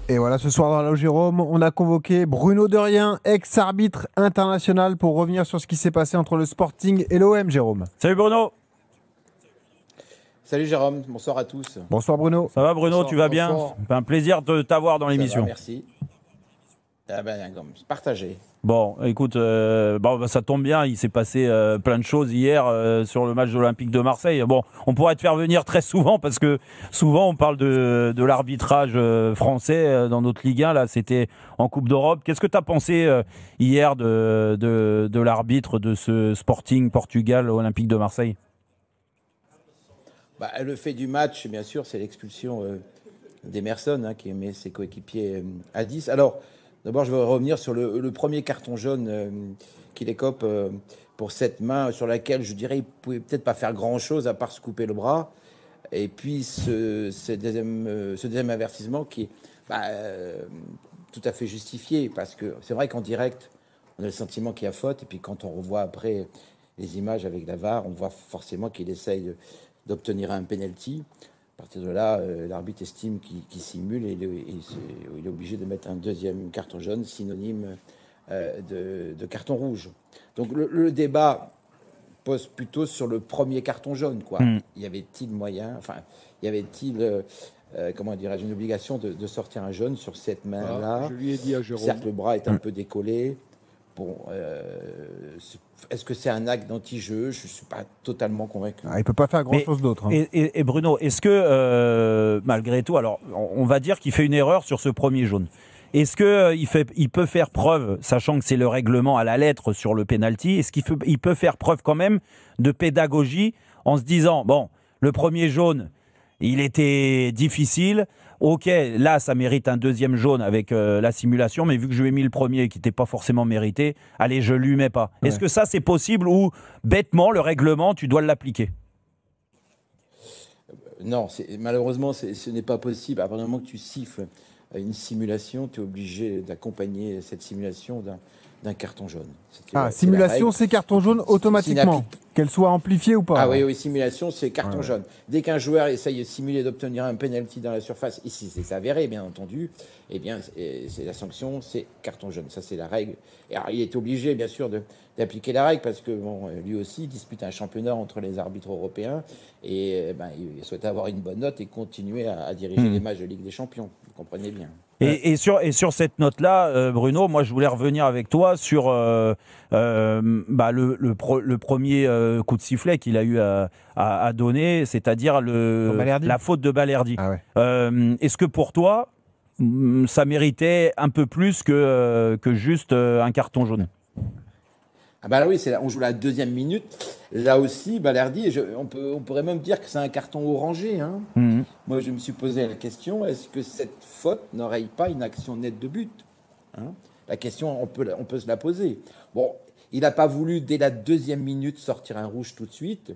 Et voilà, ce soir dans Allô Jérôme, on a convoqué Bruno Derrien, ex-arbitre international, pour revenir sur ce qui s'est passé entre le Sporting et l'OM, Jérôme. Salut Bruno. Salut Jérôme, bonsoir à tous. Bonsoir Bruno. Ça va Bruno, Bonsoir, tu vas bien? bonsoir. C'est un plaisir de t'avoir dans l'émission. Merci. Ah ben, partagé. Bon, écoute, ça tombe bien, il s'est passé plein de choses hier sur le match de l'Olympique de Marseille. Bon, on pourrait te faire venir très souvent parce que souvent on parle de l'arbitrage français dans notre Ligue 1. Là, c'était en Coupe d'Europe. Qu'est-ce que tu as pensé hier de l'arbitre de ce Sporting Portugal Olympique de Marseille? Le fait du match, bien sûr, c'est l'expulsion d'Emerson qui met ses coéquipiers à 10. Alors, d'abord, je veux revenir sur le premier carton jaune qu'il écope pour cette main sur laquelle, je dirais, il ne pouvait peut-être pas faire grand-chose à part se couper le bras. Et puis, ce deuxième avertissement qui est tout à fait justifié, parce que c'est vrai qu'en direct, on a le sentiment qu'il y a faute. Et puis, quand on revoit après les images avec la VAR, on voit forcément qu'il essaye d'obtenir un penalty. À partir de là, l'arbitre estime qu'il simule et il est obligé de mettre un deuxième carton jaune, synonyme de carton rouge. Donc le débat pose plutôt sur le premier carton jaune, quoi. Y avait-il moyen, y avait-il, comment dirais-je, une obligation de sortir un jaune sur cette main-là? Je lui ai dit à Jérôme. Certes, le bras est un peu décollé. Bon, est-ce que c'est un acte d'anti-jeu? Je ne suis pas totalement convaincu. Il ne peut pas faire grand-chose d'autre. Hein. Et Bruno, est-ce que, malgré tout, alors on va dire qu'il fait une erreur sur ce premier jaune. Est-ce qu'il peut faire preuve, sachant que c'est le règlement à la lettre sur le penalty, est-ce qu'il peut faire preuve quand même de pédagogie en se disant, bon, le premier jaune, il était difficile. Ok, là, ça mérite un deuxième jaune avec la simulation, mais vu que je lui ai mis le premier qui n'était pas forcément mérité, allez, je ne lui mets pas. Ouais. Est-ce que ça, c'est possible ou, bêtement, le règlement, tu dois l'appliquer? Non, malheureusement, ce n'est pas possible. À partir du moment que tu siffles une simulation, tu es obligé d'accompagner cette simulation d'un carton jaune. Simulation, c'est carton jaune automatiquement, qu'elle soit amplifiée ou pas. Ah oui, simulation, c'est carton jaune. Dès qu'un joueur essaye de simuler d'obtenir un penalty dans la surface, ici c'est avéré, bien entendu, eh bien, c'est la sanction, c'est carton jaune. Ça, c'est la règle. Et alors, il est obligé, bien sûr, d'appliquer la règle parce que lui aussi dispute un championnat entre les arbitres européens et il souhaite avoir une bonne note et continuer à diriger les matchs de Ligue des Champions. Vous comprenez bien. Et sur cette note-là, Bruno, moi je voulais revenir avec toi sur le premier coup de sifflet qu'il a eu à donner, c'est-à-dire la faute de Balerdi. Ah ouais. Est-ce que pour toi, ça méritait un peu plus que juste un carton jaune? Oui, on joue la deuxième minute. Là aussi, Balerdi, on pourrait même dire que c'est un carton orangé. Hein. Moi, je me suis posé la question, est-ce que cette faute n'aurait pas une action nette de but, hein? La question, on peut se la poser. Bon, il n'a pas voulu, dès la deuxième minute, sortir un rouge tout de suite.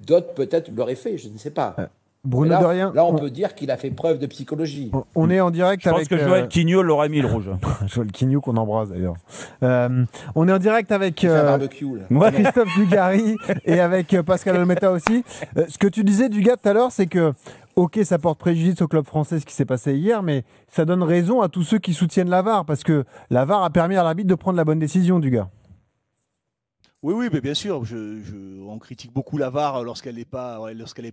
D'autres, peut-être, l'auraient fait, je ne sais pas. Bruno Derrien, là, on peut dire qu'il a fait preuve de psychologie. On est en direct avec... Je pense que Joël Quignou l'aurait mis le rouge. Joël Quignou qu'on embrasse d'ailleurs. On est en direct avec Christophe Dugarry et avec Pascal Olmeta aussi. Ce que tu disais, Dugas, tout à l'heure, c'est que, ok, ça porte préjudice au club français ce qui s'est passé hier, mais ça donne raison à tous ceux qui soutiennent la VAR, parce que la VAR a permis à l'arbitre de prendre la bonne décision, Dugas. Oui, mais bien sûr. On critique beaucoup la VAR lorsqu'elle n'est pas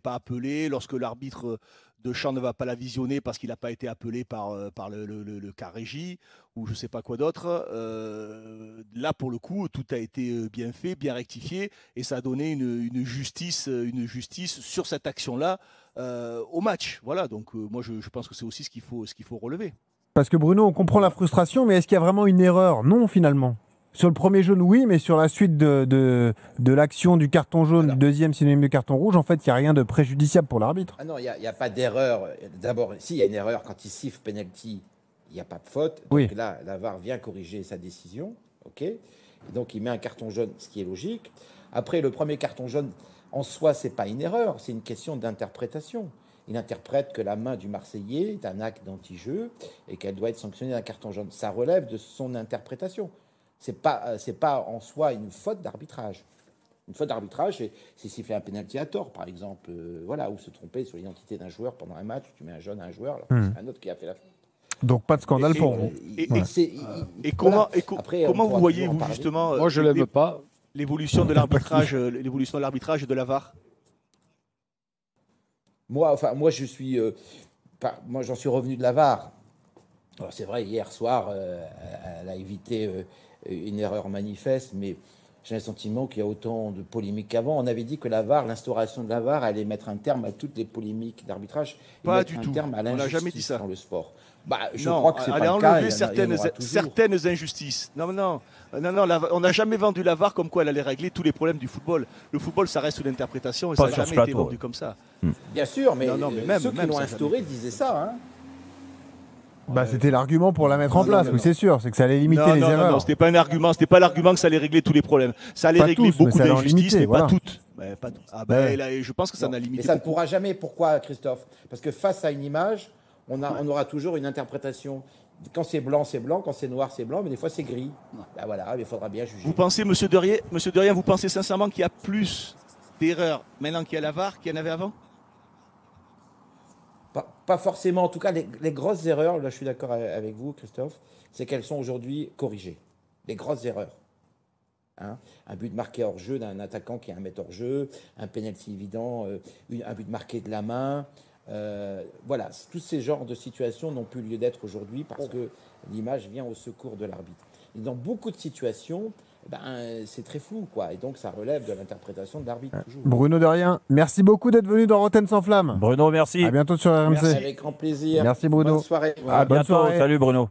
appelée, lorsque l'arbitre de champ ne va pas la visionner parce qu'il n'a pas été appelé par le cas régie ou je ne sais pas quoi d'autre. Là, pour le coup, tout a été bien fait, bien rectifié, et ça a donné une justice sur cette action-là au match. Voilà. Donc moi, je pense que c'est aussi ce qu'il faut relever. Parce que Bruno, on comprend la frustration, mais est-ce qu'il y a vraiment une erreur? Non, finalement. Sur le premier jaune, oui, mais sur la suite de l'action du carton jaune, du deuxième synonyme de carton rouge, en fait, il n'y a rien de préjudiciable pour l'arbitre. Ah non, il n'y a pas d'erreur. D'abord, il y a une erreur quand il siffle penalty, il n'y a pas de faute. Donc là, la VAR vient corriger sa décision. Et donc, il met un carton jaune, ce qui est logique. Après, le premier carton jaune, en soi, ce n'est pas une erreur, c'est une question d'interprétation. Il interprète que la main du Marseillais est un acte d'anti-jeu et qu'elle doit être sanctionnée d'un carton jaune. Ça relève de son interprétation. C'est pas en soi une faute d'arbitrage. Une faute d'arbitrage, c'est s'il fait un pénalty à tort, par exemple, voilà, ou se tromper sur l'identité d'un joueur pendant un match, tu mets un jaune à un joueur, alors c'est un autre qui a fait la faute. Donc pas de scandale pour vous. Et comment vous voyez, vous, justement, moi je l'aime pas, l'évolution de l'arbitrage et de la VAR? Moi, je suis, moi, j'en suis revenu de la VAR. Alors, c'est vrai, hier soir, elle a évité une erreur manifeste, mais j'ai le sentiment qu'il y a autant de polémiques qu'avant. On avait dit que la VAR, l'instauration de la VAR, allait mettre un terme à toutes les polémiques d'arbitrage. Pas du tout. Terme à on n'a jamais dit ça dans le sport. Je crois que c'est pas le cas. Enlever certaines injustices. Non, on n'a jamais vendu la VAR comme quoi elle allait régler tous les problèmes du football. Le football, ça reste une interprétation et ça n'a jamais été vendu comme ça. Bien sûr, mais, même, ceux qui l'ont instauré disaient ça. Hein. C'était l'argument pour la mettre en place, oui, c'est sûr, c'est que ça allait limiter les erreurs. Non, c'était pas un argument, c'était pas l'argument que ça allait régler tous les problèmes. Ça allait régler beaucoup d'injustices, mais pas toutes. Je pense que ça n'a limité. Mais ça ne pourra jamais. Pourquoi, Christophe? Parce que face à une image, on aura toujours une interprétation. Quand c'est blanc, c'est blanc. Quand c'est noir, c'est blanc. Mais des fois, c'est gris. Voilà, il faudra bien juger. Vous pensez, Monsieur Derrien, vous pensez sincèrement qu'il y a plus d'erreurs maintenant qu'il y a la VAR qu'il y en avait avant? Pas forcément. En tout cas, les grosses erreurs, là je suis d'accord avec vous, Christophe, c'est qu'elles sont aujourd'hui corrigées. Les grosses erreurs. Hein, un but marqué hors jeu d'un attaquant qui est un mètre hors jeu, un pénalty évident, un but marqué de la main. Voilà, tous ces genres de situations n'ont plus lieu d'être aujourd'hui parce que l'image vient au secours de l'arbitre. Et dans beaucoup de situations, c'est très flou, quoi. Et donc, ça relève de l'interprétation de l'arbitre, toujours. Bruno Derrien, merci beaucoup d'être venu dans Rotten sans flamme. Bruno, merci. À bientôt sur RMC. Merci, avec grand plaisir. Merci, Bruno. Bonne soirée. À bientôt. Salut, Bruno.